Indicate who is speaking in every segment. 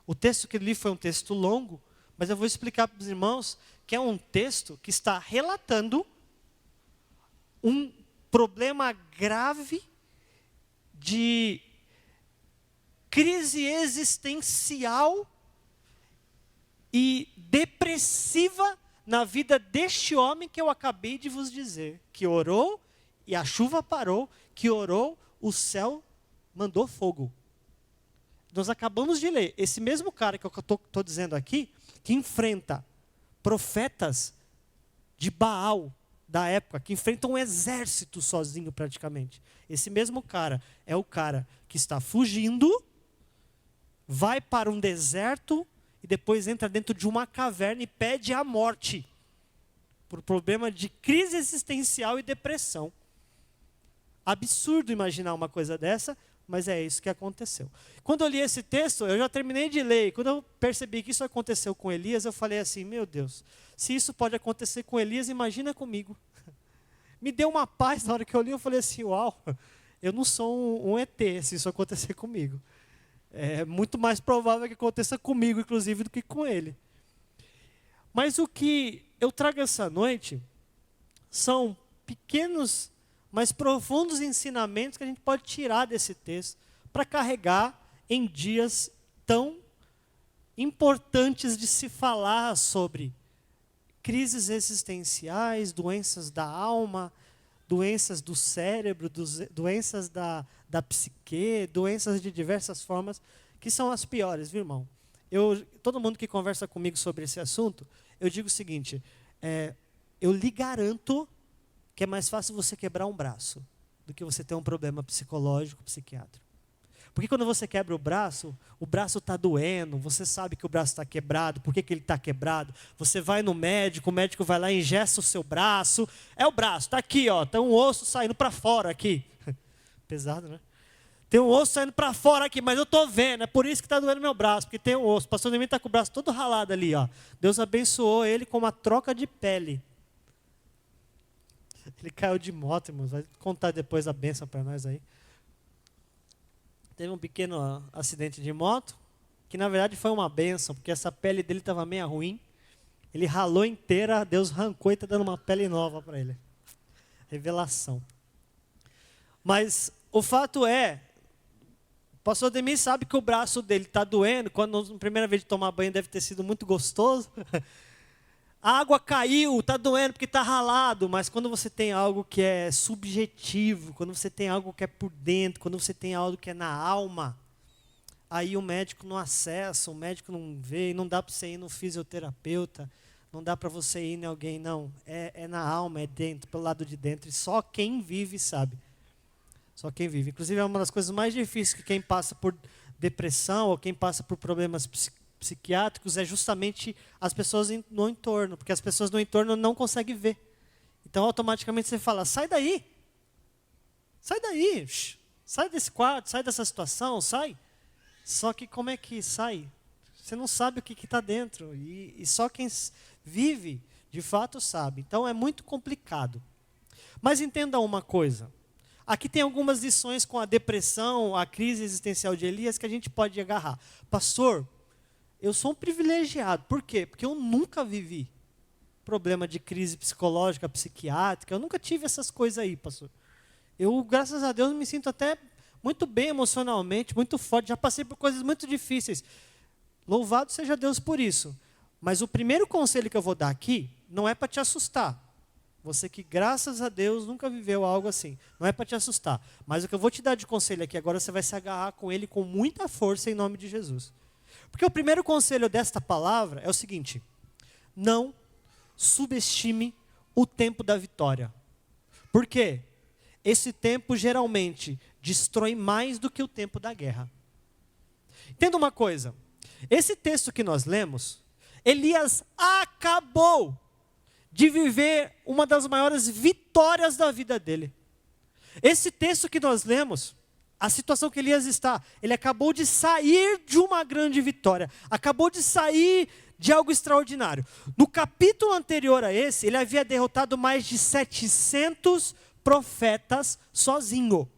Speaker 1: O texto que eu li foi um texto longo, mas eu vou explicar para os irmãos que é um texto que está relatando um problema grave de crise existencial e depressiva na vida deste homem que eu acabei de vos dizer, que orou e a chuva parou, que orou, o céu mandou fogo. Nós acabamos de ler, esse mesmo cara que eu estou dizendo aqui, que enfrenta profetas de Baal da época, que enfrentam um exército sozinho praticamente. Esse mesmo cara é o cara que está fugindo, vai para um deserto e depois entra dentro de uma caverna e pede a morte por problema de crise existencial e depressão. Absurdo imaginar uma coisa dessa, mas é isso que aconteceu. Quando eu li esse texto, eu já terminei de ler, e quando eu percebi que isso aconteceu com Elias, eu falei assim, meu Deus, se isso pode acontecer com Elias, imagina comigo. Me deu uma paz na hora que eu li, eu falei assim, uau, eu não sou um ET se isso acontecer comigo. É muito mais provável que aconteça comigo, inclusive, do que com ele. Mas o que eu trago essa noite são pequenos, mas profundos ensinamentos que a gente pode tirar desse texto para carregar em dias tão importantes de se falar sobre crises existenciais, doenças da alma, doenças do cérebro, doenças da psique, doenças de diversas formas, que são as piores, viu, irmão? Todo mundo que conversa comigo sobre esse assunto, eu digo o seguinte, eu lhe garanto que é mais fácil você quebrar um braço do que você ter um problema psicológico, psiquiátrico. Porque quando você quebra o braço está doendo, você sabe que o braço está quebrado, por que ele está quebrado? Você vai no médico, o médico vai lá e engessa o seu braço. É o braço, está aqui, ó, tem um osso saindo para fora aqui. Pesado, né? Tem um osso saindo para fora aqui, mas eu estou vendo, é por isso que está doendo meu braço, porque tem um osso. O pastor Nemir está com o braço todo ralado ali, ó. Deus abençoou ele com uma troca de pele. Ele caiu de moto, irmãos, vai contar depois a bênção para nós aí. Teve um pequeno acidente de moto, que na verdade foi uma bênção, porque essa pele dele estava meio ruim. Ele ralou inteira, Deus arrancou e está dando uma pele nova para ele. Revelação. Mas o fato é, o pastor Demir sabe que o braço dele está doendo, quando na primeira vez de tomar banho deve ter sido muito gostoso. A água caiu, está doendo porque está ralado, mas quando você tem algo que é subjetivo, quando você tem algo que é por dentro, quando você tem algo que é na alma, aí o médico não acessa, o médico não vê, não dá para você ir no fisioterapeuta, não dá para você ir em alguém, não. É na alma, é dentro, pelo lado de dentro, e só quem vive sabe. Só quem vive. Inclusive é uma das coisas mais difíceis que quem passa por depressão ou quem passa por problemas psiquiátricos é justamente as pessoas no entorno, porque as pessoas no entorno não conseguem ver. Então automaticamente você fala, sai daí, sai desse quarto, sai dessa situação, sai. Só que como é que sai? Você não sabe o que está dentro, e só quem vive de fato sabe. Então é muito complicado. Mas entenda uma coisa, aqui tem algumas lições com a depressão, a crise existencial de Elias que a gente pode agarrar. Pastor, eu sou um privilegiado. Por quê? Porque eu nunca vivi problema de crise psicológica, psiquiátrica. Eu nunca tive essas coisas aí, pastor. Eu, graças a Deus, me sinto até muito bem emocionalmente, muito forte. Já passei por coisas muito difíceis. Louvado seja Deus por isso. Mas o primeiro conselho que eu vou dar aqui não é para te assustar. Você que, graças a Deus, nunca viveu algo assim. Não é para te assustar. Mas o que eu vou te dar de conselho aqui, agora você vai se agarrar com ele com muita força em nome de Jesus. Porque o primeiro conselho desta palavra é o seguinte: não subestime o tempo da vitória. Por quê? Esse tempo geralmente destrói mais do que o tempo da guerra. Entenda uma coisa, esse texto que nós lemos, Elias acabou de viver uma das maiores vitórias da vida dele. Esse texto que nós lemos, a situação que Elias está, ele acabou de sair de uma grande vitória, acabou de sair de algo extraordinário. No capítulo anterior a esse, ele havia derrotado mais de 700 profetas sozinho.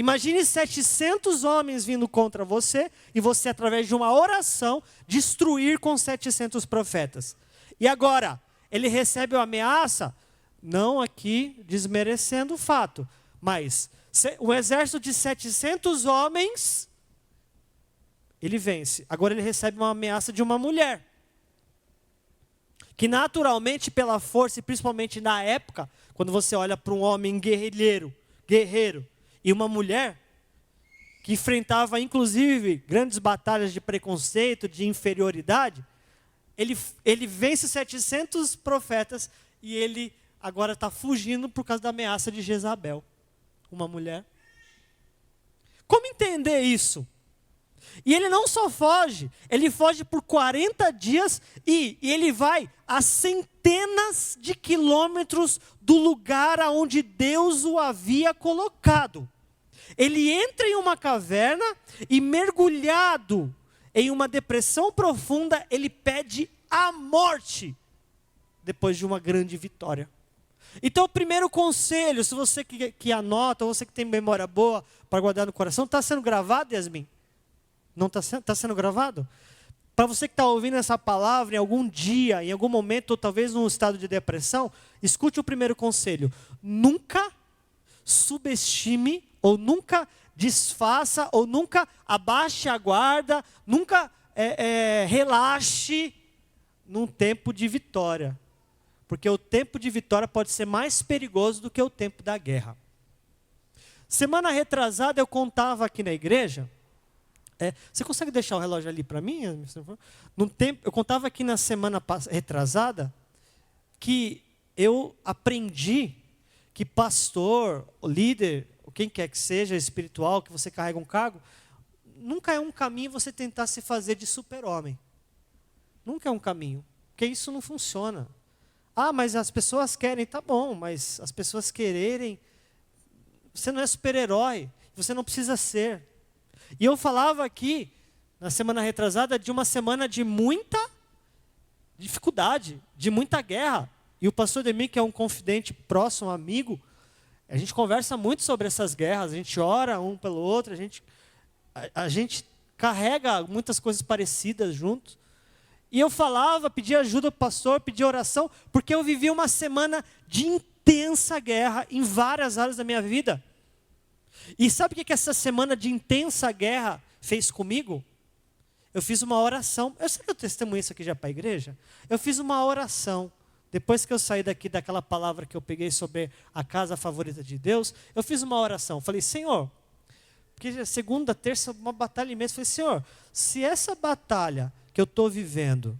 Speaker 1: Imagine 700 homens vindo contra você e você, através de uma oração, destruir com 700 profetas. E agora, ele recebe uma ameaça, não aqui desmerecendo o fato, mas um exército de 700 homens, ele vence. Agora ele recebe uma ameaça de uma mulher, que naturalmente pela força, e principalmente na época, quando você olha para um homem guerreiro, e uma mulher, que enfrentava inclusive grandes batalhas de preconceito, de inferioridade, ele vence 700 profetas e ele agora está fugindo por causa da ameaça de Jezabel, uma mulher. Como entender isso? E ele não só foge, ele foge por 40 dias e ele vai a centenas de quilômetros do lugar aonde Deus o havia colocado. Ele entra em uma caverna e, mergulhado em uma depressão profunda, ele pede a morte depois de uma grande vitória. Então, o primeiro conselho, se você que anota, ou você que tem memória boa para guardar no coração, está sendo gravado, Yasmin? Não está sendo gravado? Para você que está ouvindo essa palavra em algum dia, em algum momento, ou talvez num estado de depressão, escute o primeiro conselho. Nunca subestime, ou nunca desfaça, ou nunca abaixe a guarda, nunca relaxe num tempo de vitória. Porque o tempo de vitória pode ser mais perigoso do que o tempo da guerra. Semana retrasada eu contava aqui na igreja. Você consegue deixar o relógio ali para mim? Eu contava aqui na semana retrasada que eu aprendi que pastor, líder, ou quem quer que seja, espiritual, que você carrega um cargo, nunca é um caminho você tentar se fazer de super-homem. Nunca é um caminho, porque isso não funciona. Ah, mas as pessoas querem, tá bom, mas as pessoas quererem, você não é super-herói, você não precisa ser. E eu falava aqui, na semana retrasada, de uma semana de muita dificuldade, de muita guerra. E o pastor Demir, que é um confidente próximo, amigo, a gente conversa muito sobre essas guerras, a gente ora um pelo outro, a gente carrega muitas coisas parecidas juntos. E eu falava, pedia ajuda ao pastor, pedia oração, porque eu vivi uma semana de intensa guerra em várias áreas da minha vida. E sabe o que essa semana de intensa guerra fez comigo? Eu fiz uma oração. Eu sei que eu testemunhei isso aqui já para a igreja. Eu fiz uma oração. Depois que eu saí daqui daquela palavra que eu peguei sobre a casa favorita de Deus, eu fiz uma oração. Falei, Senhor, porque segunda, terça, uma batalha imensa. Falei, Senhor, se essa batalha que eu estou vivendo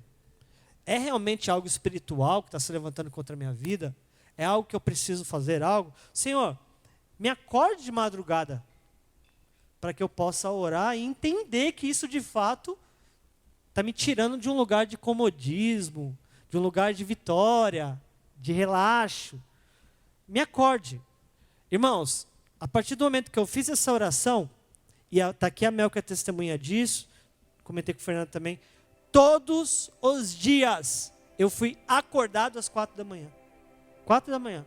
Speaker 1: é realmente algo espiritual que está se levantando contra a minha vida, é algo que eu preciso fazer algo, Senhor, me acorde de madrugada, para que eu possa orar e entender que isso de fato está me tirando de um lugar de comodismo, de um lugar de vitória, de relaxo. Me acorde. Irmãos, a partir do momento que eu fiz essa oração, e está aqui a Mel que é testemunha disso, comentei com o Fernando também, todos os dias eu fui acordado às 4 da manhã. 4 da manhã.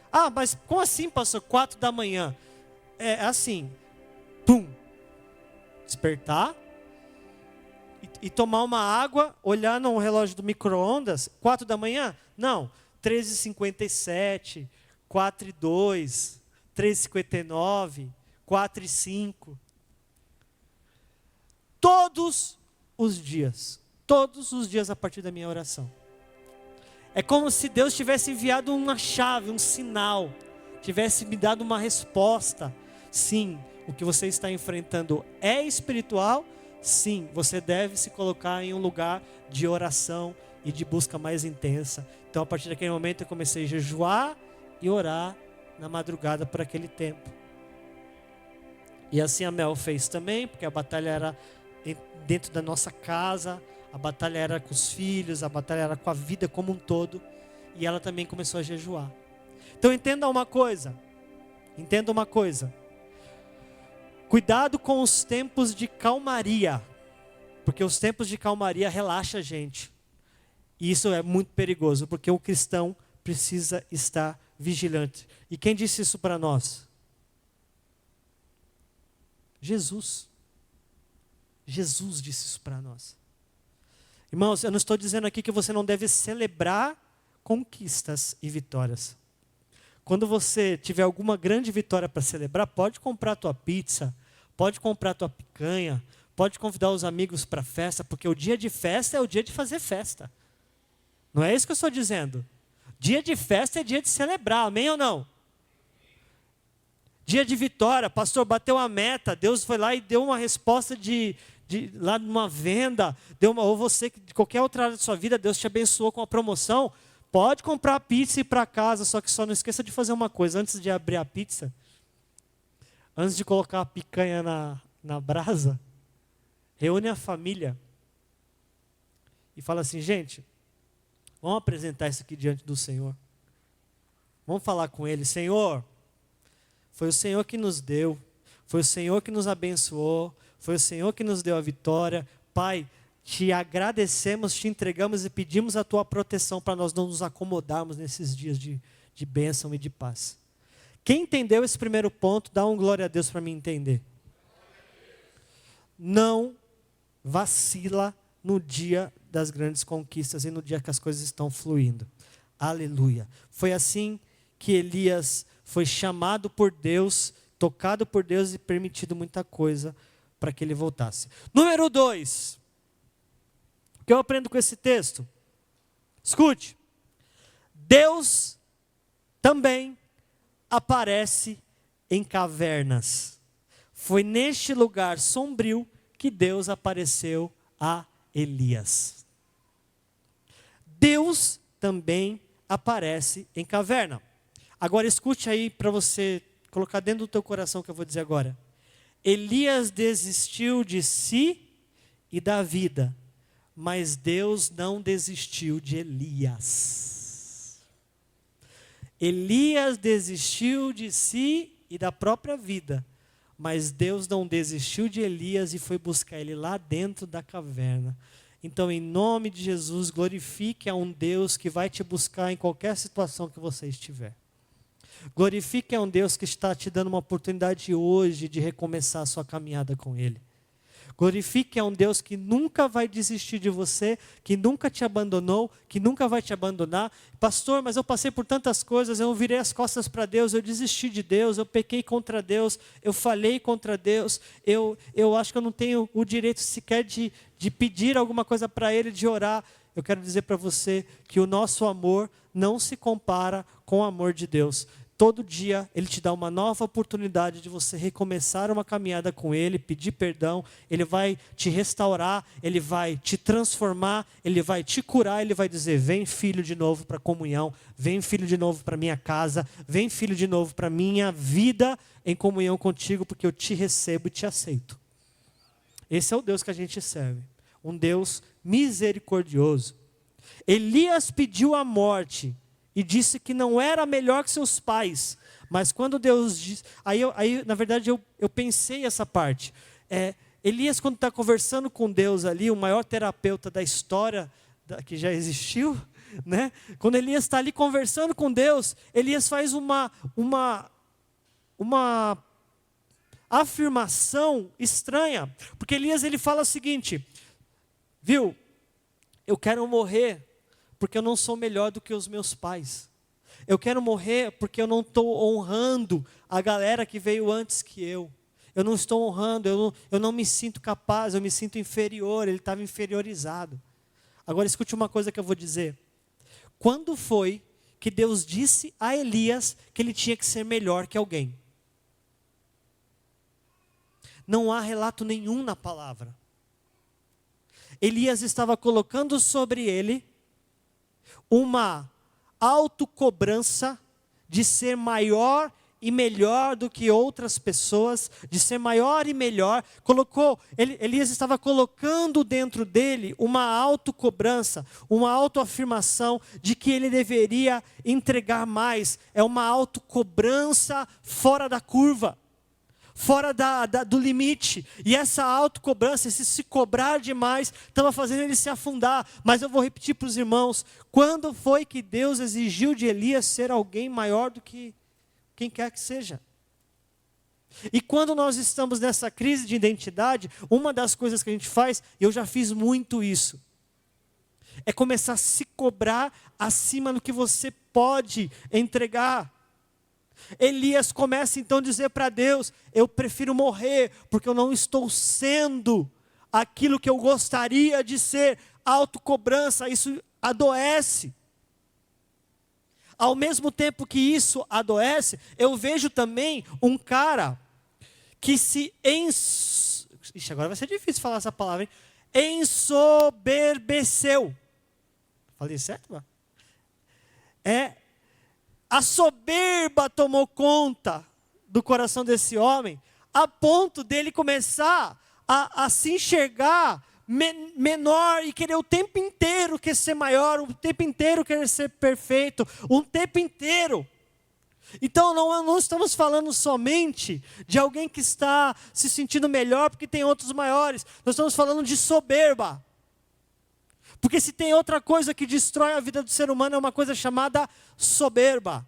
Speaker 1: Ah, mas como assim, pastor? 4 da manhã? É assim, pum, despertar e tomar uma água, olhar no relógio do micro-ondas, 4 da manhã? Não, 13h57, 4h02, 13h59, 4h05. Todos os dias a partir da minha oração. É como se Deus tivesse enviado uma chave, um sinal, tivesse me dado uma resposta. Sim, o que você está enfrentando é espiritual. Sim, você deve se colocar em um lugar de oração e de busca mais intensa. Então, a partir daquele momento, eu comecei a jejuar e orar na madrugada por aquele tempo. E assim a Mel fez também, porque a batalha era dentro da nossa casa, a batalha era com os filhos, a batalha era com a vida como um todo, e ela também começou a jejuar. Então entenda uma coisa, cuidado com os tempos de calmaria, porque os tempos de calmaria relaxam a gente, e isso é muito perigoso, porque o cristão precisa estar vigilante. E quem disse isso para nós? Jesus. Jesus disse isso para nós. Irmãos, eu não estou dizendo aqui que você não deve celebrar conquistas e vitórias. Quando você tiver alguma grande vitória para celebrar, pode comprar a tua pizza, pode comprar a tua picanha, pode convidar os amigos para a festa, porque o dia de festa é o dia de fazer festa. Não é isso que eu estou dizendo. Dia de festa é dia de celebrar, amém ou não? Dia de vitória, pastor, bateu a meta, Deus foi lá e deu uma resposta lá numa venda, ou você, de qualquer outra área da sua vida, Deus te abençoou com a promoção, pode comprar a pizza e ir para casa, só que só não esqueça de fazer uma coisa, antes de abrir a pizza, antes de colocar a picanha na brasa, reúne a família e fala assim, gente, vamos apresentar isso aqui diante do Senhor. Vamos falar com Ele, Senhor, foi o Senhor que nos deu, foi o Senhor que nos abençoou, foi o Senhor que nos deu a vitória. Pai, te agradecemos, te entregamos e pedimos a tua proteção para nós não nos acomodarmos nesses dias de bênção e de paz. Quem entendeu esse primeiro ponto, dá um glória a Deus para mim entender. Não vacila no dia das grandes conquistas e no dia que as coisas estão fluindo. Aleluia. Foi assim que Elias foi chamado por Deus, tocado por Deus e permitido muita coisa para que ele voltasse. Número 2. O que eu aprendo com esse texto? Escute. Deus também aparece em cavernas. Foi neste lugar sombrio que Deus apareceu a Elias. Deus também aparece em caverna. Agora escute aí para você colocar dentro do teu coração o que eu vou dizer agora. Elias desistiu de si e da vida, mas Deus não desistiu de Elias. Elias desistiu de si e da própria vida, mas Deus não desistiu de Elias e foi buscar ele lá dentro da caverna. Então, em nome de Jesus, glorifique a um Deus que vai te buscar em qualquer situação que você estiver. Glorifique a um Deus que está te dando uma oportunidade hoje de recomeçar a sua caminhada com Ele. Glorifique a um Deus que nunca vai desistir de você, que nunca te abandonou, que nunca vai te abandonar. Pastor, mas eu passei por tantas coisas, eu virei as costas para Deus, eu desisti de Deus, eu pequei contra Deus, eu falhei contra Deus, eu acho que eu não tenho o direito sequer de pedir alguma coisa para Ele, de orar. Eu quero dizer para você que o nosso amor não se compara com o amor de Deus. Todo dia Ele te dá uma nova oportunidade de você recomeçar uma caminhada com Ele, pedir perdão, Ele vai te restaurar, Ele vai te transformar, Ele vai te curar, Ele vai dizer, vem filho de novo para a comunhão, vem filho de novo para a minha casa, vem filho de novo para a minha vida em comunhão contigo, porque eu te recebo e te aceito. Esse é o Deus que a gente serve, um Deus misericordioso. Elias pediu a morte, e disse que não era melhor que seus pais. Mas quando Deus disse... Aí na verdade, eu pensei essa parte. Elias, quando está conversando com Deus ali, o maior terapeuta da história que já existiu, né? Quando Elias está ali conversando com Deus, Elias faz uma afirmação estranha. Porque Elias ele fala o seguinte, viu? Eu quero morrer porque eu não sou melhor do que os meus pais. Eu quero morrer porque eu não estou honrando a galera que veio antes que eu. Eu não estou honrando, eu não me sinto capaz, eu me sinto inferior, ele estava inferiorizado. Agora escute uma coisa que eu vou dizer. Quando foi que Deus disse a Elias que ele tinha que ser melhor que alguém? Não há relato nenhum na palavra. Elias estava colocando sobre ele uma autocobrança de ser maior e melhor do que outras pessoas, de ser maior e melhor. Elias estava colocando dentro dele uma autocobrança, uma autoafirmação de que ele deveria entregar mais. É uma autocobrança fora da curva, fora do limite, e essa autocobrança, esse se cobrar demais, estava fazendo ele se afundar. Mas eu vou repetir para os irmãos, quando foi que Deus exigiu de Elias ser alguém maior do que quem quer que seja? E quando nós estamos nessa crise de identidade, uma das coisas que a gente faz, e eu já fiz muito isso, é começar a se cobrar acima do que você pode entregar. Elias começa então a dizer para Deus: eu prefiro morrer, porque eu não estou sendo aquilo que eu gostaria de ser. Autocobrança, isso adoece. Ao mesmo tempo que isso adoece, eu vejo também um cara que se Ixi, agora vai ser difícil falar essa palavra, hein? Ensoberbeceu. Falei certo, mano? A soberba tomou conta do coração desse homem, a ponto dele começar a se enxergar menor e querer o tempo inteiro querer ser maior, o tempo inteiro querer ser perfeito, o tempo inteiro. Então não estamos falando somente de alguém que está se sentindo melhor porque tem outros maiores, nós estamos falando de soberba. Porque se tem outra coisa que destrói a vida do ser humano, é uma coisa chamada soberba.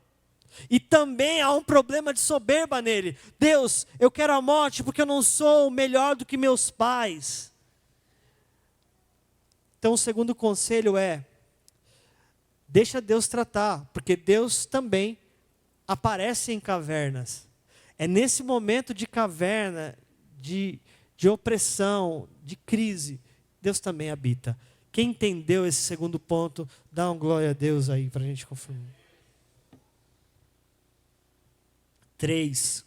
Speaker 1: E também há um problema de soberba nele. Deus, eu quero a morte porque eu não sou melhor do que meus pais. Então o segundo conselho é: deixa Deus tratar, porque Deus também aparece em cavernas. É nesse momento de caverna, de opressão, de crise, Deus também habita. Quem entendeu esse segundo ponto, dá um glória a Deus aí para a gente confirmar. 3.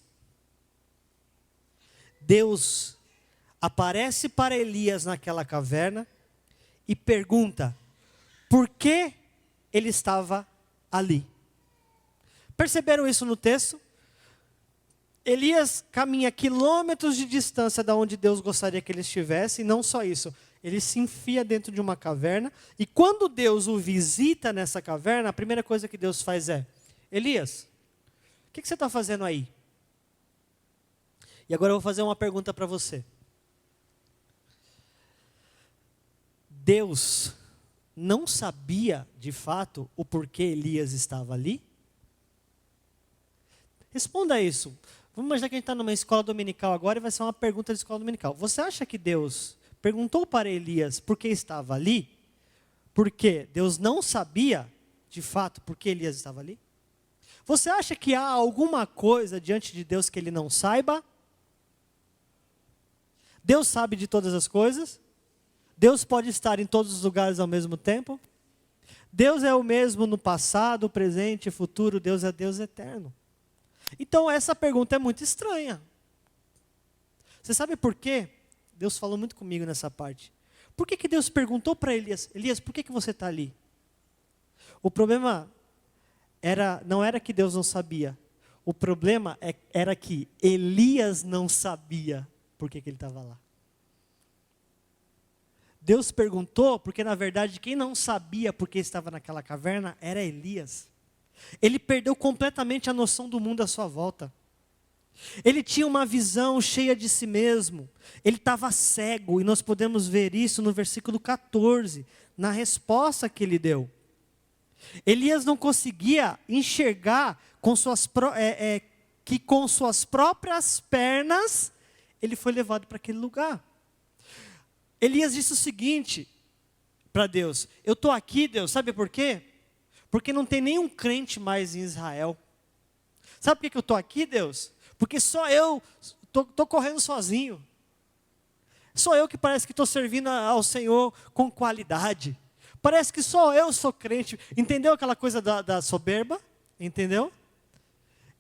Speaker 1: Deus aparece para Elias naquela caverna e pergunta por que ele estava ali. Perceberam isso no texto? Elias caminha quilômetros de distância da onde Deus gostaria que ele estivesse, e não só isso, ele se enfia dentro de uma caverna, e quando Deus o visita nessa caverna, a primeira coisa que Deus faz é: Elias, o que você está fazendo aí? E agora eu vou fazer uma pergunta para você. Deus não sabia, de fato, o porquê Elias estava ali? Responda isso. Vamos imaginar que a gente está numa escola dominical agora e vai ser uma pergunta de escola dominical. Você acha que Deus perguntou para Elias por que estava ali? Porque Deus não sabia, de fato, por que Elias estava ali? Você acha que há alguma coisa diante de Deus que ele não saiba? Deus sabe de todas as coisas? Deus pode estar em todos os lugares ao mesmo tempo? Deus é o mesmo no passado, presente e futuro. Deus é Deus eterno. Então essa pergunta é muito estranha. Você sabe por quê? Deus falou muito comigo nessa parte. Por que Deus perguntou para Elias: Elias, por que você está ali? O problema não era que Deus não sabia. O problema era que Elias não sabia por que ele estava lá. Deus perguntou porque, na verdade, quem não sabia por que estava naquela caverna era Elias. Ele perdeu completamente a noção do mundo à sua volta. Ele tinha uma visão cheia de si mesmo. Ele estava cego, e nós podemos ver isso no versículo 14, na resposta que ele deu. Elias não conseguia enxergar que com suas próprias pernas ele foi levado para aquele lugar. Elias disse o seguinte para Deus: eu estou aqui, Deus, sabe por quê? Porque não tem nenhum crente mais em Israel. Sabe por que eu estou aqui, Deus? Porque só eu estou correndo sozinho. Só eu que parece que estou servindo ao Senhor com qualidade. Parece que só eu sou crente. Entendeu aquela coisa da soberba? Entendeu?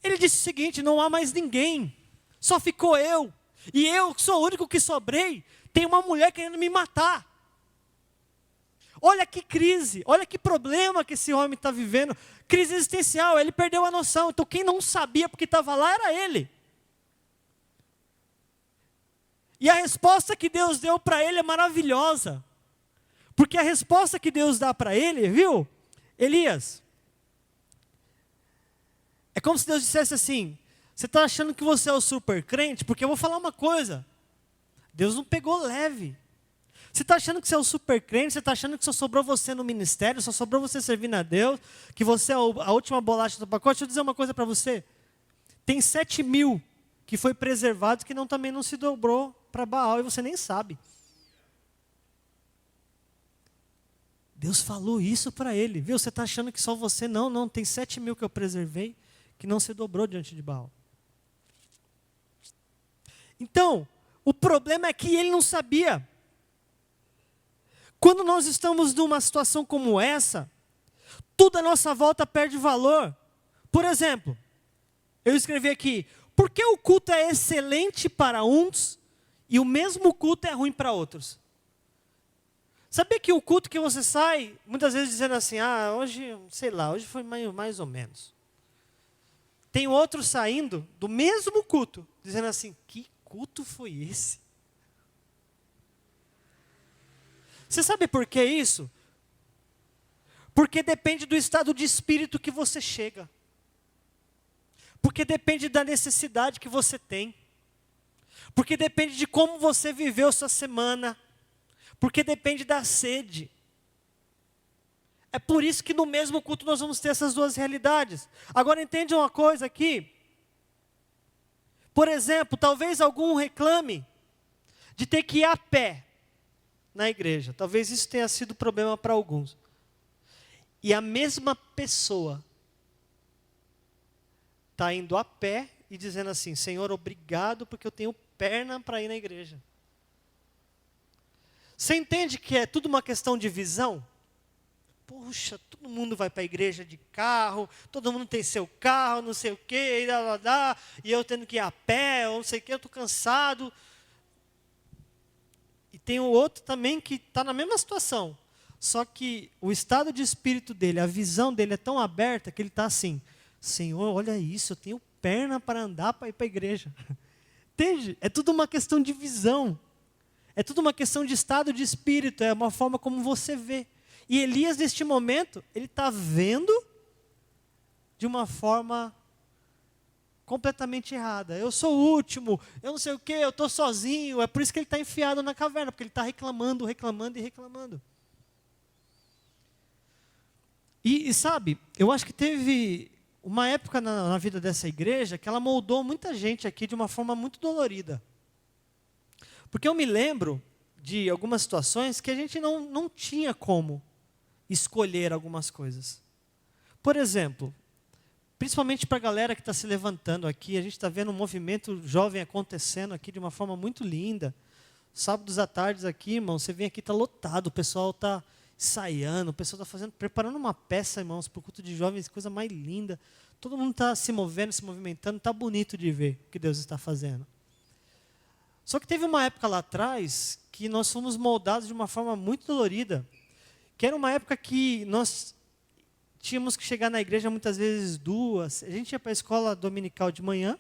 Speaker 1: Ele disse o seguinte: não há mais ninguém. Só ficou eu. E eu, que sou o único que sobrei, tem uma mulher querendo me matar. Olha que crise, olha que problema que esse homem está vivendo. Crise existencial, ele perdeu a noção. Então quem não sabia porque estava lá era ele. E a resposta que Deus deu para ele é maravilhosa. Porque a resposta que Deus dá para ele, viu? Elias, é como se Deus dissesse assim: você está achando que você é o super crente? Porque eu vou falar uma coisa. Deus não pegou leve. Você está achando que você é o super crente? Você está achando que só sobrou você no ministério? Só sobrou você servindo a Deus? Que você é a última bolacha do pacote? Deixa eu dizer uma coisa para você. Tem 7.000 que foi preservado, que também não se dobrou para Baal, e você nem sabe. Deus falou isso para ele, viu? Você está achando que só você? Não, tem 7.000 que eu preservei, que não se dobrou diante de Baal. Então, o problema é que ele não sabia. Quando nós estamos numa situação como essa, tudo à nossa volta perde valor. Por exemplo, eu escrevi aqui, por que o culto é excelente para uns e o mesmo culto é ruim para outros? Sabia que o culto que você sai, muitas vezes dizendo assim, hoje, sei lá, hoje foi mais ou menos. Tem outro saindo do mesmo culto, dizendo assim, que culto foi esse? Você sabe por que isso? Porque depende do estado de espírito que você chega. Porque depende da necessidade que você tem. Porque depende de como você viveu sua semana. Porque depende da sede. É por isso que no mesmo culto nós vamos ter essas duas realidades. Agora entende uma coisa aqui. Por exemplo, talvez algum reclame de ter que ir a pé na igreja. Talvez isso tenha sido problema para alguns. E a mesma pessoa está indo a pé e dizendo assim, Senhor, obrigado porque eu tenho perna para ir na igreja. Você entende que é tudo uma questão de visão? Puxa, todo mundo vai para a igreja de carro, todo mundo tem seu carro, não sei o quê, e eu tendo que ir a pé, ou não sei o quê, eu estou cansado. E tem o outro também que está na mesma situação. Só que o estado de espírito dele, a visão dele é tão aberta que ele está assim, Senhor, olha isso, eu tenho perna para andar para ir para a igreja. Entende? É tudo uma questão de visão. É tudo uma questão de estado de espírito, é uma forma como você vê. E Elias, neste momento, ele está vendo de uma forma completamente errada. Eu sou o último, eu não sei o quê, eu estou sozinho. É por isso que ele está enfiado na caverna, porque ele está reclamando. E sabe, eu acho que teve uma época na vida dessa igreja que ela moldou muita gente aqui de uma forma muito dolorida. Porque eu me lembro de algumas situações que a gente não tinha como escolher algumas coisas. Por exemplo, principalmente para a galera que está se levantando aqui, a gente está vendo um movimento jovem acontecendo aqui de uma forma muito linda. Sábados à tarde aqui, irmão, você vem aqui, está lotado, o pessoal está ensaiando, o pessoal está preparando uma peça, irmãos, para o culto de jovens, coisa mais linda. Todo mundo está se movendo, se movimentando, está bonito de ver o que Deus está fazendo. Só que teve uma época lá atrás que nós fomos moldados de uma forma muito dolorida, que era uma época que nós tínhamos que chegar na igreja muitas vezes 2, a gente ia para a escola dominical de manhã,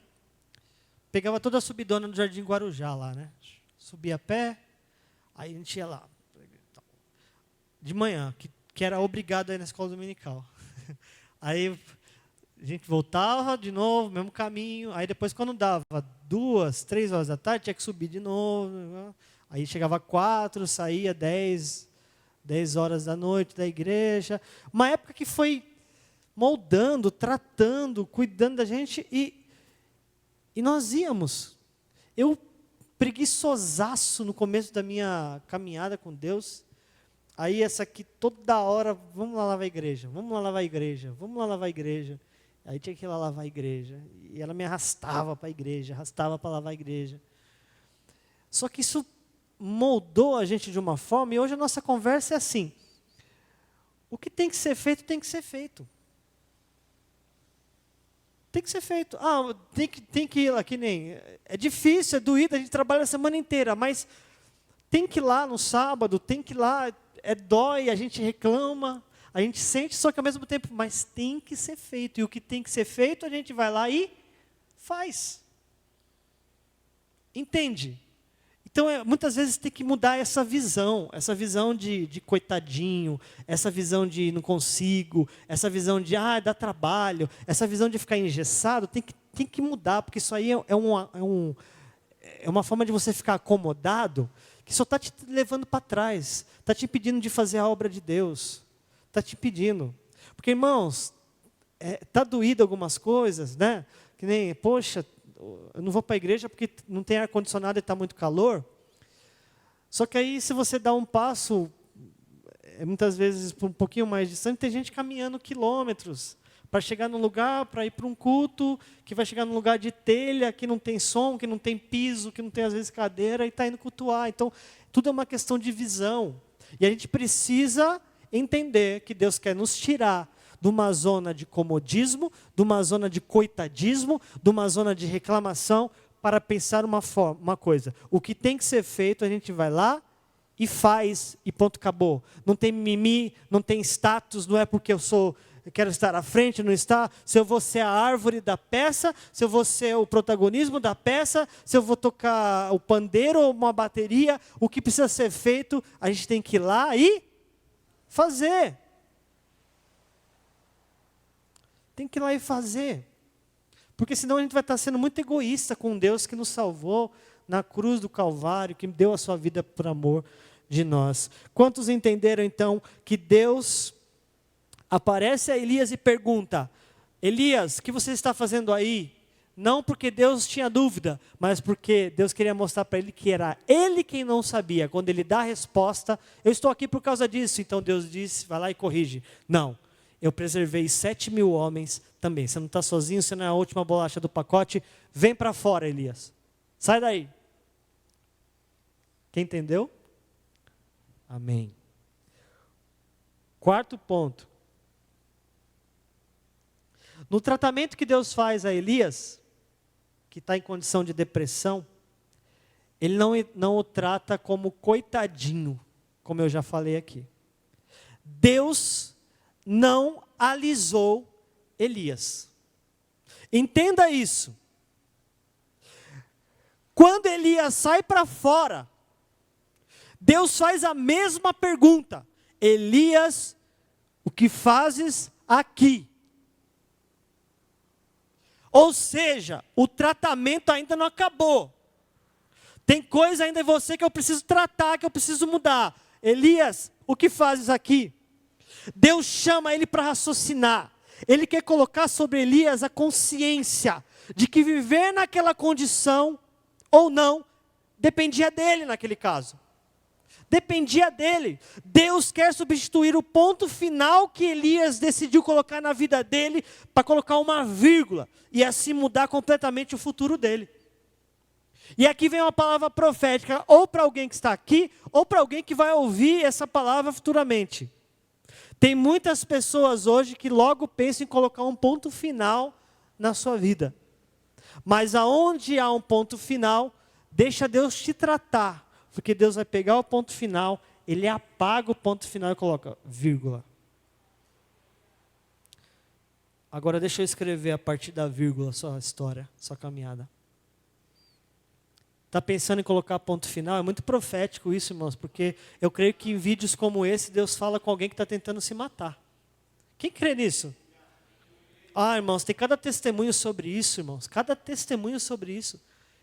Speaker 1: pegava toda a subidona do Jardim Guarujá lá, né? Subia a pé, aí a gente ia lá, de manhã, que era obrigado a ir na escola dominical. Aí a gente voltava de novo, mesmo caminho. Aí depois, quando dava 2, 3 horas da tarde, tinha que subir de novo. Aí chegava 4, saía 10 horas da noite da igreja. Uma época que foi moldando, tratando, cuidando da gente. E nós íamos. Eu, preguiçosaço no começo da minha caminhada com Deus. Aí essa aqui, toda hora, vamos lá lavar a igreja, vamos lá lavar a igreja, vamos lá lavar a igreja. Aí tinha que ir lá lavar a igreja. E ela me arrastava para a igreja, arrastava para lavar a igreja. Só que isso moldou a gente de uma forma, e hoje a nossa conversa é assim. O que tem que ser feito, tem que ser feito. Tem que ser feito. Tem que ir lá, que nem... É difícil, é doído, a gente trabalha a semana inteira, mas tem que ir lá no sábado, tem que ir lá, dói, a gente reclama, a gente sente, só que ao mesmo tempo, mas tem que ser feito. E o que tem que ser feito, a gente vai lá e faz. Entende? Então, muitas vezes tem que mudar essa visão de coitadinho, essa visão de não consigo, essa visão de, dá trabalho, essa visão de ficar engessado, tem que mudar, porque isso aí é uma forma de você ficar acomodado, que só está te levando para trás, está te impedindo de fazer a obra de Deus, está te impedindo. Porque, irmãos, está doído algumas coisas, né? Que nem, poxa, eu não vou para a igreja porque não tem ar-condicionado e está muito calor. Só que aí, se você dá um passo, muitas vezes um pouquinho mais distante, tem gente caminhando quilômetros para chegar num lugar, para ir para um culto, que vai chegar num lugar de telha, que não tem som, que não tem piso, que não tem às vezes cadeira, e está indo cultuar. Então, tudo é uma questão de visão. E a gente precisa entender que Deus quer nos tirar de uma zona de comodismo, de uma zona de coitadismo, de uma zona de reclamação, para pensar uma coisa. O que tem que ser feito, a gente vai lá e faz, e ponto, acabou. Não tem mimimi, não tem status, não é porque eu quero estar à frente, não está. Se eu vou ser a árvore da peça, se eu vou ser o protagonismo da peça, se eu vou tocar o pandeiro ou uma bateria, o que precisa ser feito, a gente tem que ir lá e fazer. Tem que ir lá e fazer. Porque senão a gente vai estar sendo muito egoísta com Deus que nos salvou na cruz do Calvário, que deu a sua vida por amor de nós. Quantos entenderam então que Deus aparece a Elias e pergunta: Elias, o que você está fazendo aí? Não porque Deus tinha dúvida, mas porque Deus queria mostrar para ele que era ele quem não sabia. Quando ele dá a resposta, eu estou aqui por causa disso. Então Deus disse, vai lá e corrige. Não, eu preservei 7.000 homens também. Você não está sozinho, você não é a última bolacha do pacote. Vem para fora, Elias. Sai daí. Quem entendeu? Amém. Quarto ponto. No tratamento que Deus faz a Elias, que está em condição de depressão, Ele não o trata como coitadinho, como eu já falei aqui. Deus não alisou Elias. Entenda isso. Quando Elias sai para fora, Deus faz a mesma pergunta: Elias, o que fazes aqui? Ou seja, o tratamento ainda não acabou. Tem coisa ainda em você que eu preciso tratar, que eu preciso mudar. Elias, o que fazes aqui? Deus chama ele para raciocinar. Ele quer colocar sobre Elias a consciência de que viver naquela condição ou não, dependia dele naquele caso. Dependia dele. Deus quer substituir o ponto final que Elias decidiu colocar na vida dele, para colocar uma vírgula, e assim mudar completamente o futuro dele. E aqui vem uma palavra profética, ou para alguém que está aqui, ou para alguém que vai ouvir essa palavra futuramente. Tem muitas pessoas hoje que logo pensam em colocar um ponto final na sua vida. Mas aonde há um ponto final, deixa Deus te tratar. Porque Deus vai pegar o ponto final, Ele apaga o ponto final e coloca vírgula. Agora deixa eu escrever a partir da vírgula sua história, sua caminhada. Está pensando em colocar ponto final? É muito profético isso, irmãos, porque eu creio que em vídeos como esse, Deus fala com alguém que está tentando se matar. Quem crê nisso? Ah, irmãos, tem cada testemunho sobre isso, irmãos. Cada testemunho sobre isso.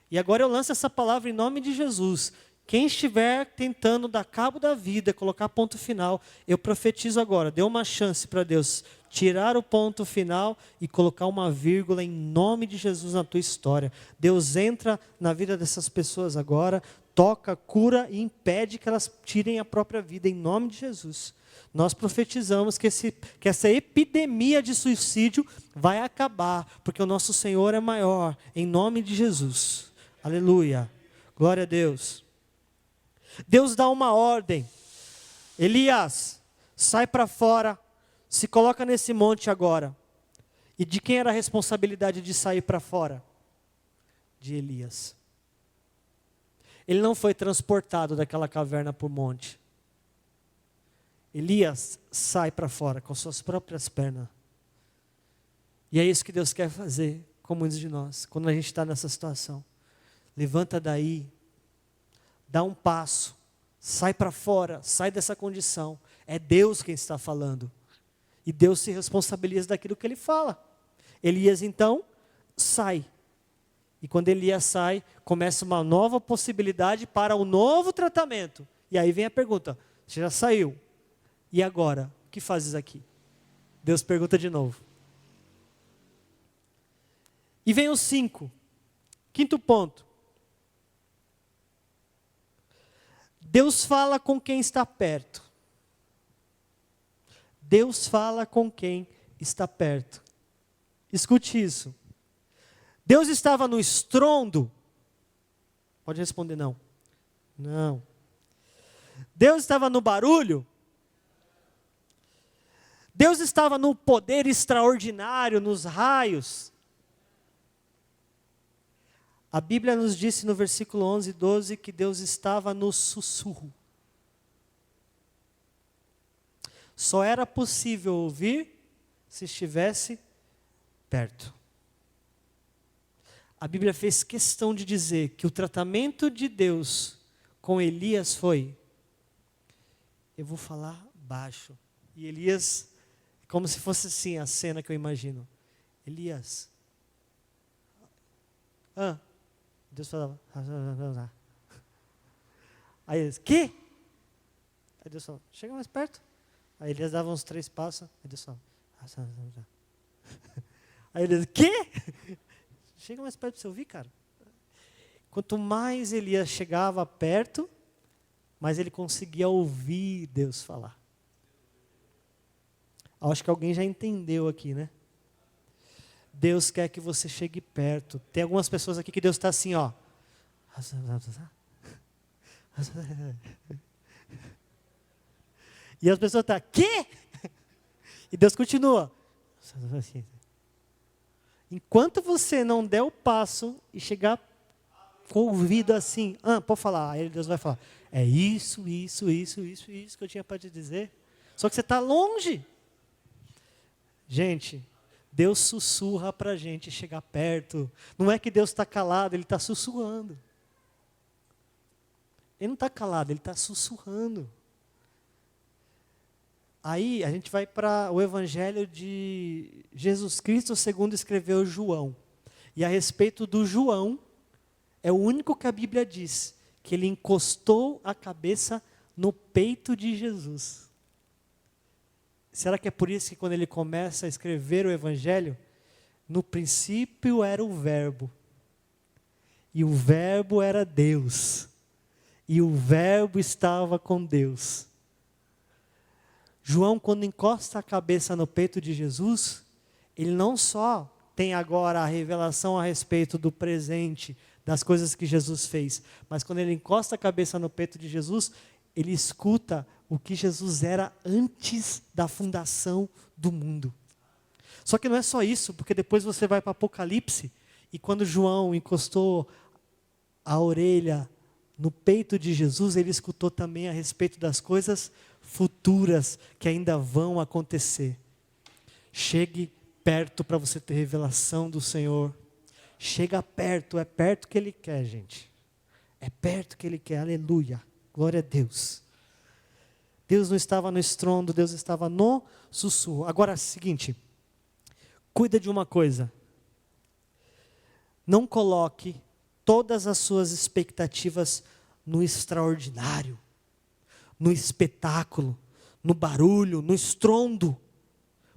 Speaker 1: E agora eu lanço essa palavra em nome de Jesus. Quem estiver tentando dar cabo da vida, colocar ponto final, eu profetizo agora, dê uma chance para Deus tirar o ponto final e colocar uma vírgula em nome de Jesus na tua história. Deus entra na vida dessas pessoas agora, toca, cura e impede que elas tirem a própria vida em nome de Jesus. Nós profetizamos que essa epidemia de suicídio vai acabar, porque o nosso Senhor é maior, em nome de Jesus. Aleluia. Glória a Deus. Deus dá uma ordem. Elias, sai para fora, se coloca nesse monte agora. E de quem era a responsabilidade de sair para fora? De Elias. Ele não foi transportado daquela caverna para o monte. Elias sai para fora com suas próprias pernas. E é isso que Deus quer fazer com muitos de nós, quando a gente está nessa situação. Levanta daí, dá um passo, sai para fora, sai dessa condição. É Deus quem está falando. E Deus se responsabiliza daquilo que Ele fala. Elias então sai. E quando Elias sai, começa uma nova possibilidade para um novo tratamento. E aí vem a pergunta, você já saiu? E agora, o que fazes aqui? Deus pergunta de novo. E vem os 5. Quinto ponto. Deus fala com quem está perto. Deus fala com quem está perto. Escute isso. Deus estava no estrondo? Pode responder não. Não. Deus estava no barulho? Deus estava no poder extraordinário, nos raios? A Bíblia nos disse no versículo 11 e 12 que Deus estava no sussurro. Só era possível ouvir se estivesse perto. A Bíblia fez questão de dizer que o tratamento de Deus com Elias foi: eu vou falar baixo. E Elias, como se fosse assim a cena que eu imagino. Elias. Deus falava. Aí eles, quê? Aí Deus falava, chega mais perto. Aí Elias dava uns 3 passos. Aí Deus falava. Aí Elias, quê? Chega mais perto para você ouvir, cara. Quanto mais Elias chegava perto, mais ele conseguia ouvir Deus falar. Acho que alguém já entendeu aqui, né? Deus quer que você chegue perto. Tem algumas pessoas aqui que Deus está assim, ó. E as pessoas estão, quê? E Deus continua. Enquanto você não der o passo e chegar com o ouvido assim, pode falar. Aí Deus vai falar, é isso que eu tinha para te dizer. Só que você está longe. Gente, Deus sussurra para a gente chegar perto. Não é que Deus está calado, Ele está sussurrando. Ele não está calado, Ele está sussurrando. Aí a gente vai para o Evangelho de Jesus Cristo segundo escreveu João. E a respeito do João, é o único que a Bíblia diz que ele encostou a cabeça no peito de Jesus. Será que é por isso que quando ele começa a escrever o Evangelho, no princípio era o Verbo, e o Verbo era Deus, e o Verbo estava com Deus. João, quando encosta a cabeça no peito de Jesus, ele não só tem agora a revelação a respeito do presente, das coisas que Jesus fez, mas quando ele encosta a cabeça no peito de Jesus, ele escuta o que Jesus era antes da fundação do mundo. Só que não é só isso, porque depois você vai para Apocalipse, e quando João encostou a orelha no peito de Jesus, ele escutou também a respeito das coisas futuras que ainda vão acontecer. Chegue perto para você ter revelação do Senhor. Chega perto, é perto que Ele quer, gente. É perto que Ele quer, aleluia, glória a Deus. Deus não estava no estrondo, Deus estava no sussurro. Agora, seguinte, cuida de uma coisa. Não coloque todas as suas expectativas no extraordinário, no espetáculo, no barulho, no estrondo.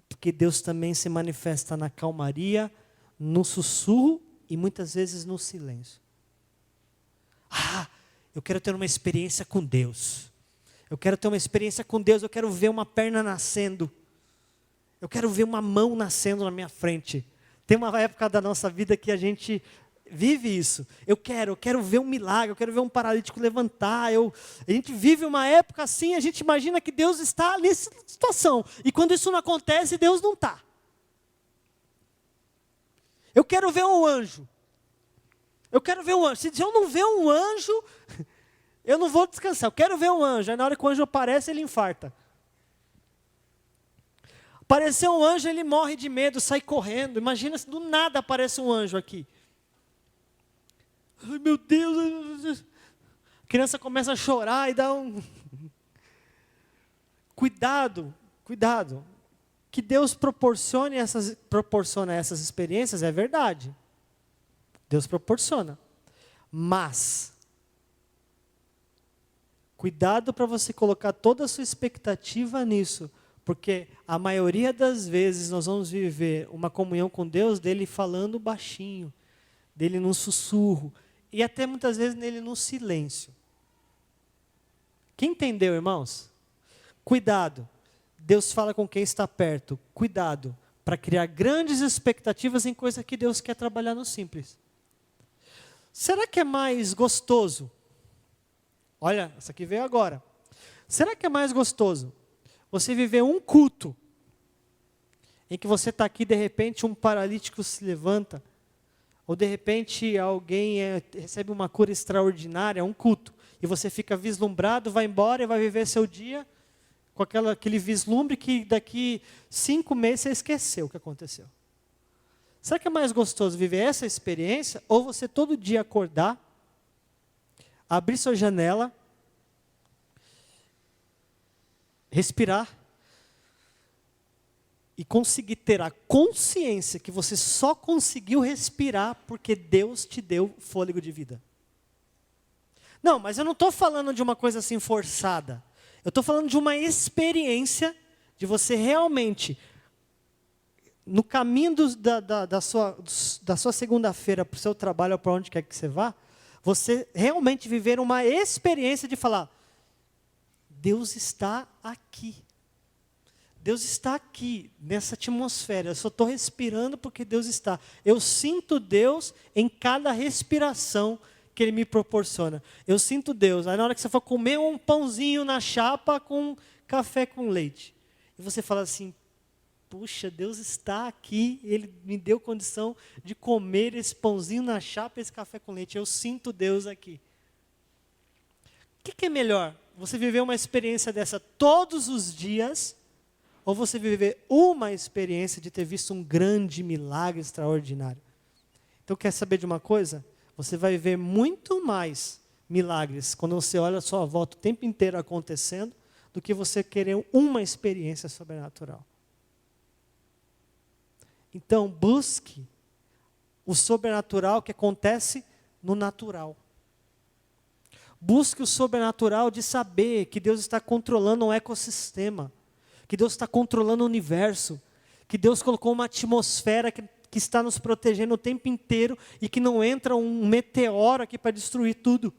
Speaker 1: Porque Deus também se manifesta na calmaria, no sussurro e muitas vezes no silêncio. Eu quero ter uma experiência com Deus. Eu quero ter uma experiência com Deus, eu quero ver uma perna nascendo. Eu quero ver uma mão nascendo na minha frente. Tem uma época da nossa vida que a gente vive isso. Eu quero ver um milagre, eu quero ver um paralítico levantar. A gente vive uma época assim, a gente imagina que Deus está nessa situação. E quando isso não acontece, Deus não está. Eu quero ver um anjo. Eu quero ver um anjo. Se eu não ver um anjo, eu não vou descansar. Eu quero ver um anjo. Aí na hora que o anjo aparece, ele infarta. Apareceu um anjo, ele morre de medo, sai correndo. Imagina se do nada aparece um anjo aqui. Ai, meu Deus. A criança começa a chorar e dá um... Cuidado. Que Deus proporciona essas experiências, é verdade. Deus proporciona. Mas, cuidado para você colocar toda a sua expectativa nisso. Porque a maioria das vezes nós vamos viver uma comunhão com Deus, dele falando baixinho. nele num sussurro, e até muitas vezes nele num silêncio. Quem entendeu, irmãos? Cuidado, Deus fala com quem está perto. Cuidado, para criar grandes expectativas em coisa que Deus quer trabalhar no simples. Será que é mais gostoso? Olha, essa aqui veio agora. Será que é mais gostoso você viver um culto em que você está aqui, de repente um paralítico se levanta, ou de repente alguém recebe uma cura extraordinária, um culto, e você fica vislumbrado, vai embora e vai viver seu dia com aquele vislumbre que daqui 5 meses você esqueceu o que aconteceu? Será que é mais gostoso viver essa experiência, ou você todo dia acordar, abrir sua janela, respirar, e conseguir ter a consciência que você só conseguiu respirar porque Deus te deu fôlego de vida? Não, mas eu não estou falando de uma coisa assim forçada. Eu estou falando de uma experiência de você realmente, no caminho da sua segunda-feira para o seu trabalho ou para onde quer que você vá, você realmente viver uma experiência de falar, Deus está aqui. Deus está aqui, nessa atmosfera. Eu só estou respirando porque Deus está. Eu sinto Deus em cada respiração que Ele me proporciona. Eu sinto Deus. Aí na hora que você for comer um pãozinho na chapa com café com leite. E você fala assim, puxa, Deus está aqui. Ele me deu condição de comer esse pãozinho na chapa e esse café com leite. Eu sinto Deus aqui. O que é melhor? Você viver uma experiência dessa todos os dias, ou você viver uma experiência de ter visto um grande milagre extraordinário? Então, quer saber de uma coisa? Você vai ver muito mais milagres quando você olha a sua volta o tempo inteiro acontecendo, do que você querer uma experiência sobrenatural. Então, busque o sobrenatural que acontece no natural. Busque o sobrenatural de saber que Deus está controlando um ecossistema, que Deus está controlando o universo, que Deus colocou uma atmosfera que está nos protegendo o tempo inteiro e que não entra um meteoro aqui para destruir tudo.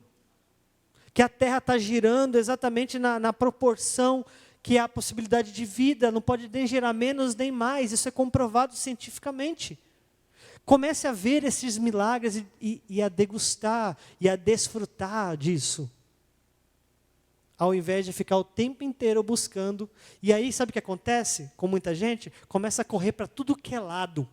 Speaker 1: Que a Terra está girando exatamente na proporção que há a possibilidade de vida, não pode nem gerar menos nem mais, isso é comprovado cientificamente. Comece a ver esses milagres e a degustar e a desfrutar disso. Ao invés de ficar o tempo inteiro buscando. E aí, sabe o que acontece com muita gente? Começa a correr para tudo que é lado.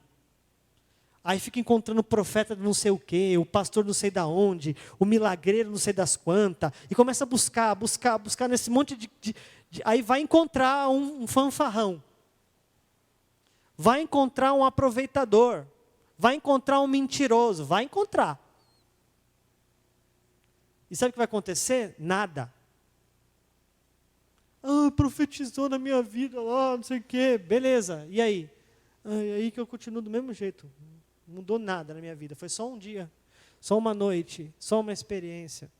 Speaker 1: Aí fica encontrando o profeta de não sei o quê, o pastor não sei da onde, o milagreiro não sei das quantas. E começa a buscar nesse monte aí vai encontrar um fanfarrão. Vai encontrar um aproveitador. Vai encontrar um mentiroso. Vai encontrar. E sabe o que vai acontecer? Nada. Profetizou na minha vida lá, não sei o quê. Beleza, e aí? E aí que eu continuo do mesmo jeito. Não mudou nada na minha vida. Foi só um dia, só uma noite, só uma experiência.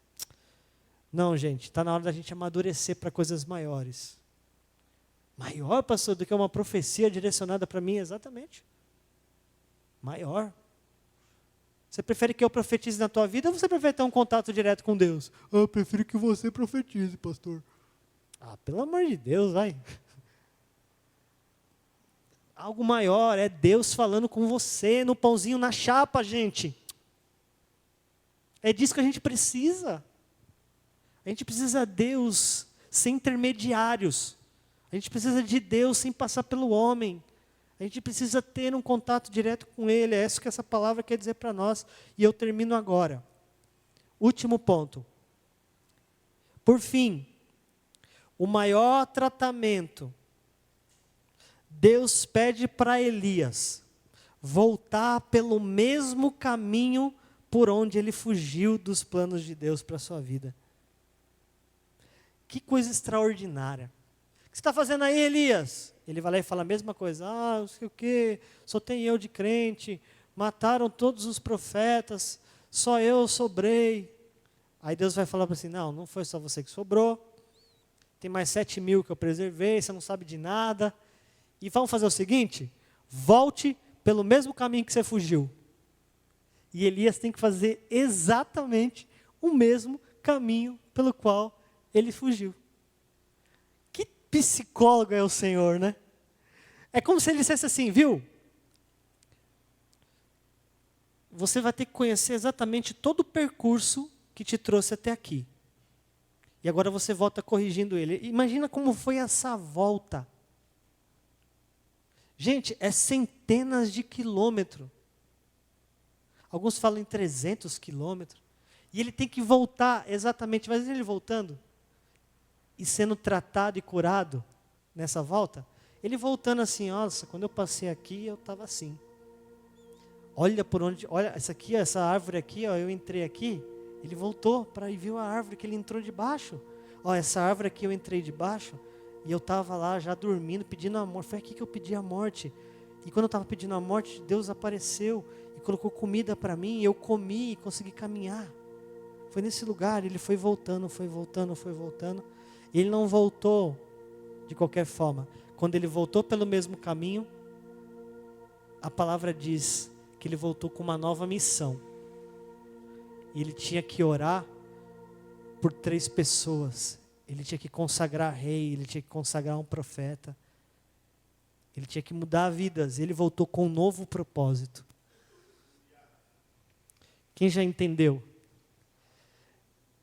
Speaker 1: Não, gente, está na hora da gente amadurecer para coisas maiores. Maior, pastor, do que uma profecia direcionada para mim? Exatamente. Maior. Você prefere que eu profetize na tua vida ou você prefere ter um contato direto com Deus? Eu prefiro que você profetize, pastor. Pelo amor de Deus, vai. Algo maior, é Deus falando com você no pãozinho na chapa, gente. É disso que a gente precisa. A gente precisa de Deus sem intermediários. A gente precisa de Deus sem passar pelo homem. A gente precisa ter um contato direto com Ele. É isso que essa palavra quer dizer para nós. E eu termino agora. Último ponto. Por fim, o maior tratamento, Deus pede para Elias voltar pelo mesmo caminho por onde ele fugiu dos planos de Deus para a sua vida. Que coisa extraordinária. O que você está fazendo aí, Elias? Ele vai lá e fala a mesma coisa. Não sei o quê, só tem eu de crente, mataram todos os profetas, só eu sobrei. Aí Deus vai falar para assim, não foi só você que sobrou, tem mais 7.000 que eu preservei, você não sabe de nada. E vamos fazer o seguinte, volte pelo mesmo caminho que você fugiu. E Elias tem que fazer exatamente o mesmo caminho pelo qual ele fugiu. Que psicólogo é o Senhor, né? É como se ele dissesse assim, viu? Você vai ter que conhecer exatamente todo o percurso que te trouxe até aqui. E agora você volta corrigindo ele. Imagina como foi essa volta. Gente, é centenas de quilômetros. Alguns falam em 300 quilômetros. E ele tem que voltar exatamente. Mas ele voltando e sendo tratado e curado nessa volta, ele voltando assim, nossa, quando eu passei aqui, eu estava assim. Olha por onde, olha, essa árvore aqui, ó, eu entrei aqui, ele voltou para ir ver a árvore que ele entrou debaixo. Ó, essa árvore aqui eu entrei debaixo, e eu estava lá já dormindo, pedindo a morte. Foi aqui que eu pedi a morte. E quando eu estava pedindo a morte, Deus apareceu e colocou comida para mim, e eu comi e consegui caminhar. Foi nesse lugar, ele foi voltando, foi voltando, foi voltando. E ele não voltou de qualquer forma. Quando ele voltou pelo mesmo caminho, a palavra diz que ele voltou com uma nova missão. E ele tinha que orar por 3 pessoas. Ele tinha que consagrar rei, ele tinha que consagrar um profeta. Ele tinha que mudar vidas. Ele voltou com um novo propósito. Quem já entendeu?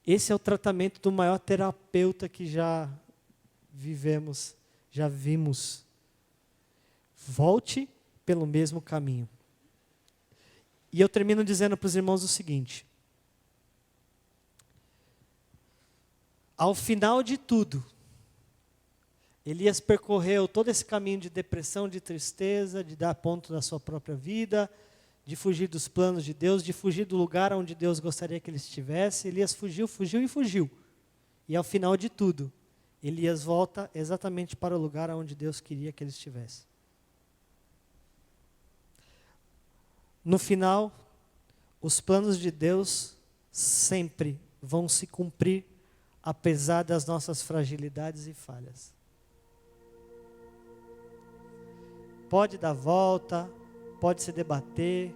Speaker 1: Esse é o tratamento do maior terapeuta que já vivemos, já vimos. Volte pelo mesmo caminho. E eu termino dizendo para os irmãos o seguinte: ao final de tudo, Elias percorreu todo esse caminho de depressão, de tristeza, de dar ponto na sua própria vida, de fugir dos planos de Deus, de fugir do lugar onde Deus gostaria que ele estivesse. Elias fugiu, fugiu e fugiu. E ao final de tudo, Elias volta exatamente para o lugar onde Deus queria que ele estivesse. No final, os planos de Deus sempre vão se cumprir, apesar das nossas fragilidades e falhas. Pode dar volta, pode se debater,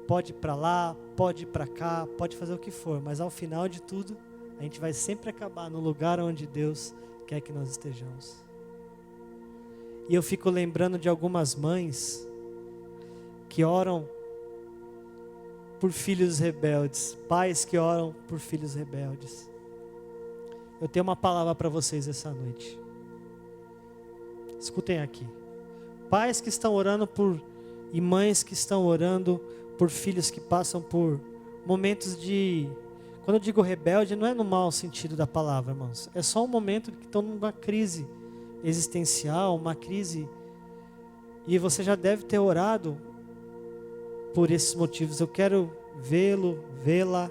Speaker 1: pode ir para lá, pode ir para cá, pode fazer o que for, mas ao final de tudo, a gente vai sempre acabar no lugar onde Deus quer que nós estejamos. E eu fico lembrando de algumas mães que oram por filhos rebeldes, pais que oram por filhos rebeldes. Eu tenho uma palavra para vocês essa noite. Escutem aqui. Pais que estão orando por, e mães que estão orando por filhos que passam por momentos de... Quando eu digo rebelde, não é no mau sentido da palavra, irmãos. É só um momento que estão numa crise existencial, uma crise... E você já deve ter orado por esses motivos. Eu quero vê-lo, vê-la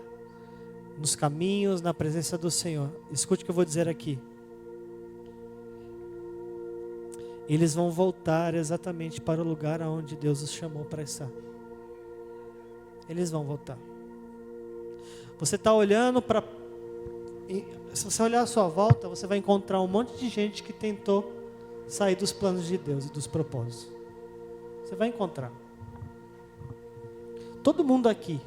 Speaker 1: nos caminhos, na presença do Senhor. Escute o que eu vou dizer aqui. Eles vão voltar exatamente para o lugar aonde Deus os chamou para estar. Eles vão voltar. Você está olhando para... Se você olhar à sua volta, você vai encontrar um monte de gente que tentou sair dos planos de Deus e dos propósitos. Você vai encontrar. Todo mundo aqui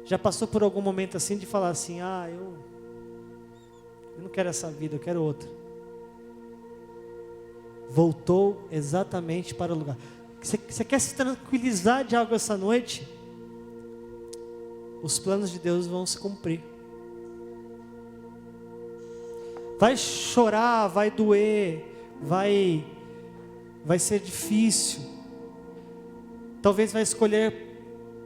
Speaker 1: já passou por algum momento assim de falar assim, eu não quero essa vida, eu quero outra. Voltou exatamente para o lugar. Você quer se tranquilizar de algo essa noite? Os planos de Deus vão se cumprir. Vai chorar, vai doer, vai ser difícil. Talvez vai escolher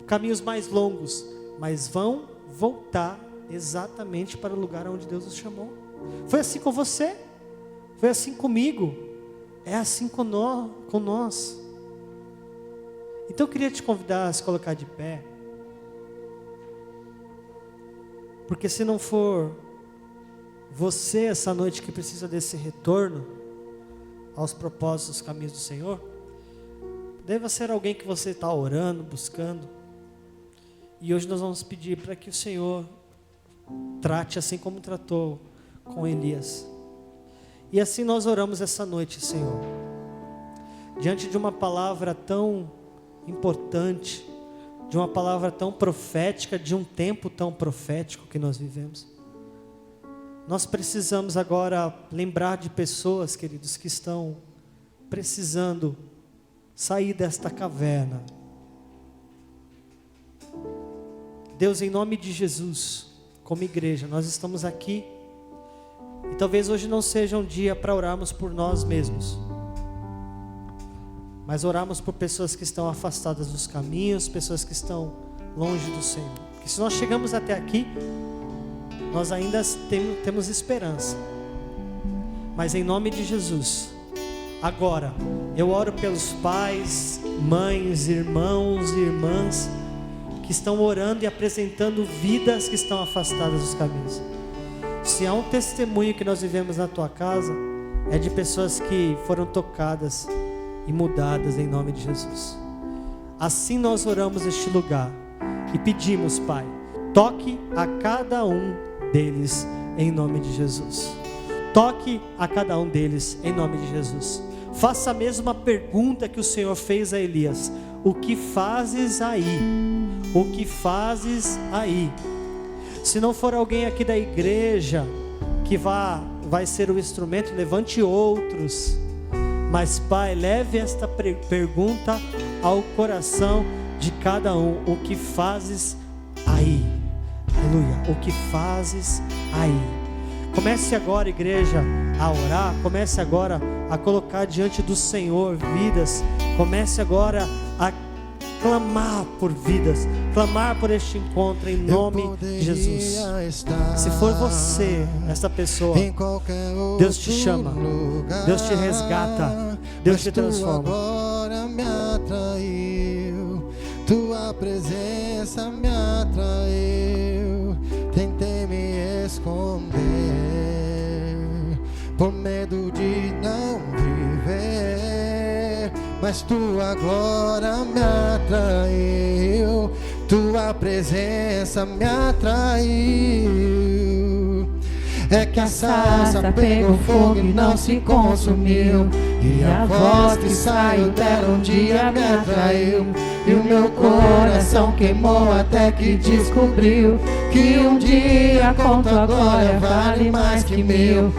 Speaker 1: caminhos mais longos, mas vão voltar exatamente para o lugar onde Deus os chamou. Foi assim com você, foi assim comigo, é assim com nós. Então eu queria te convidar a se colocar de pé, porque se não for você essa noite que precisa desse retorno aos propósitos, aos caminhos do Senhor, deva ser alguém que você está orando, buscando. E hoje nós vamos pedir para que o Senhor trate assim como tratou com Elias. E assim nós oramos essa noite, Senhor. Diante de uma palavra tão importante, de uma palavra tão profética, de um tempo tão profético que nós vivemos. Nós precisamos agora lembrar de pessoas, queridos, que estão precisando sair desta caverna. Deus, em nome de Jesus, como igreja, nós estamos aqui e talvez hoje não seja um dia para orarmos por nós mesmos, mas orarmos por pessoas que estão afastadas dos caminhos, pessoas que estão longe do Senhor. Porque se nós chegamos até aqui, nós ainda temos esperança. Mas em nome de Jesus, agora, eu oro pelos pais, mães, irmãos e irmãs que estão orando e apresentando vidas que estão afastadas dos caminhos. Se há um testemunho que nós vivemos na tua casa, é de pessoas que foram tocadas e mudadas em nome de Jesus. Assim nós oramos este lugar e pedimos, Pai, toque a cada um deles em nome de Jesus. Toque a cada um deles em nome de Jesus. Faça a mesma pergunta que o Senhor fez a Elias: o que fazes aí? O que fazes aí? Se não for alguém aqui da igreja que vai ser o instrumento, levante outros. Mas, Pai, leve esta pergunta ao coração de cada um: o que fazes aí? Aleluia, o que fazes aí? Comece agora, igreja, a orar. Comece agora a colocar diante do Senhor vidas. Comece agora a clamar por vidas, clamar por este encontro em nome de Jesus. Se for você, essa pessoa, Deus te chama, Deus te resgata, Deus te transforma.
Speaker 2: Agora me atraiu, tua presença me atraiu. Tentei me esconder por medo de não viver, mas tua glória me atraiu, tua presença me atraiu. É que a sarça pegou fogo e não se consumiu, e a voz que saiu dela um dia me atraiu, e o meu coração queimou até que descobriu que um dia com tua glória vale mais que mil.